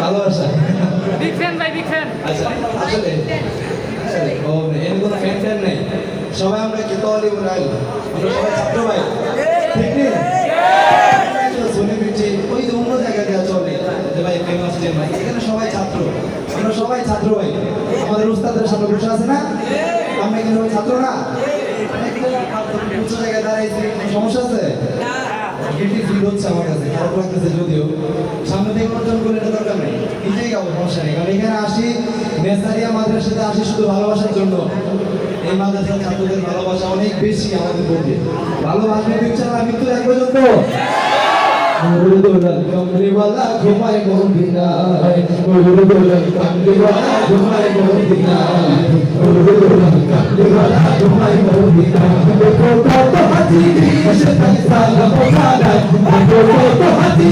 ভালোবাসা big fan ভাই, big fan. আচ্ছা আসলে ও এর কোনো ফ্যান ফ্যান নেই, সবাই আমরা কি তলি উড়াই, আমরা সবাই ছাত্র ভাই, ঠিক নেই? শুনে পিছিয়ে ওই যে অন্য জায়গা দেওয়া চলে যে ভাই ফেমাস ডে ভাই, এখানে সবাই ছাত্র, আমরা সবাই ছাত্র ভাই। আমাদের উস্তাদের সামনে বসে আছে না, আমরা এখানে সবাই ছাত্র না, উঁচু জায়গায় দাঁড়াইছি, সমস্যা আছে? গিল্টি ফিল হচ্ছে আমার কাছে, খারাপ লাগতেছে যদিও, সামনে থেকে অর্জন করে এটা দরকার নেই, নিজেই গাবো, সমস্যা নেই। কারণ এখানে আসি নেসারিয়া মাদ্রাসাতে আসি শুধু ভালোবাসার জন্য। এই মাদ্রাসার ছাত্রদের ভালোবাসা অনেক বেশি আমাদের প্রতি, ভালোবাসবে ইনশাআল্লাহ মৃত্যু এক পর্যন্ত। কামলিওয়ালা ঘুমায় মদিনায়, কামলিওয়ালা ঘুমায় মদিনায়, কামলিওয়ালা ঘুমায় মদিনায়। দেখো কত হাজি এসে তাই সালাম জানায়, দেখো কত হাজি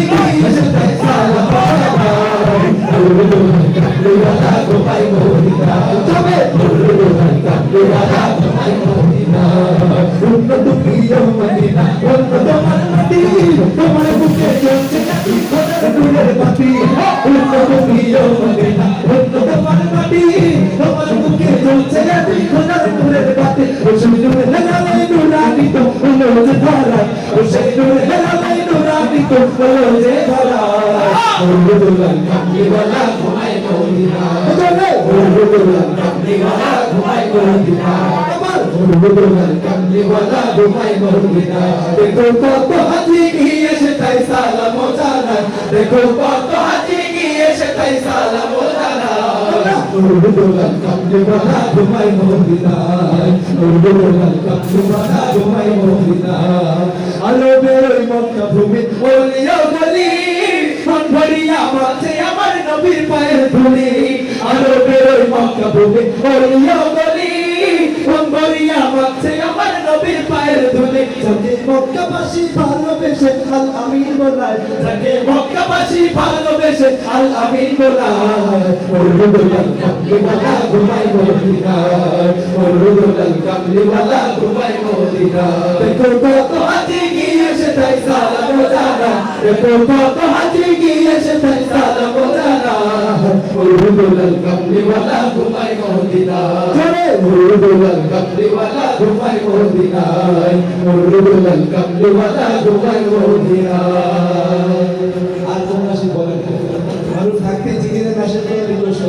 এসে তাই সালাম জানায়। কামলিওয়ালা ঘুমায় মদিনায়, তবে কামলিওয়ালা ঘুমায় মদিনায়। উন্নত প্রিয় মদিনা, উন্নত মাটি, তোমার বুকে জ্বলছে নাকি খোদার নূরের বাতি। উন্নত প্রিয় মদিনা, উন্নত মাটি, তোমার বুকে জ্বলছে নাকি খোদার নূরের বাতি। ও সেই নূরে লাগাই নুরানি তো হলো যে ধরা, ও সেই নূরে লাগাই নুরানি তো হলো যে ধরা। ওরদুল্লাহ কামলিওয়ালা ঘুমায় মদিনা, ওরদুল্লাহ কামলিওয়ালা ঘুমায় মদিনা, ওরদুল্লাহ কামলিওয়ালা ঘুমায় মদিনা। দেখো কত হাজি গিয়ে সে তাই সালাম জানায়, দেখো কত হাজি গিয়ে সে তাই সালাম জানায়। ওরদুল্লাহ কামলিওয়ালা ঘুমায় মদিনা, ওরদুল্লাহ কামলিওয়ালা ঘুমায় মদিনা। আলো বেরোয় মক্কা ভূমি ওলিয়া গলি, মন ভরিয়া বাজে আমার নবীর পায়ের ধুলি। আলো বেরোয় মক্কা ভূমি ওলিয়া গলি, মন ভরিয়া বাজে আমার নবীর পায়ের ধুলি। যাকে মক্কাবাসী ভালোবেসে আল আমিন বলায়, যাকে মক্কাবাসী ভালোবেসে আল আমিন বলায়। ওরদুল্লাহ কামলিওয়ালা ঘুমায় মদিনায়, ওরদুল্লাহ কামলিওয়ালা ঘুমায় মদিনায়। দেখো কত হাজি গিয়ে সে তাই সালাম জানায়, দেখো কত হাজি গিয়ে সে তাই সালাম জানায়। ওরদুল্লাহ কামলিওয়ালা ঘুমায় মদিনায়, ওরদুল্লাহ কামলিওয়ালা ঘুমায় মদিনায়, ওরদুল্লাহ কামলিওয়ালা ঘুমায় মদিনায়। আর কোন মাসে বলেন, মারুফ থাকতে জিকিরের মেসেজ করে রিকোয়েস্ট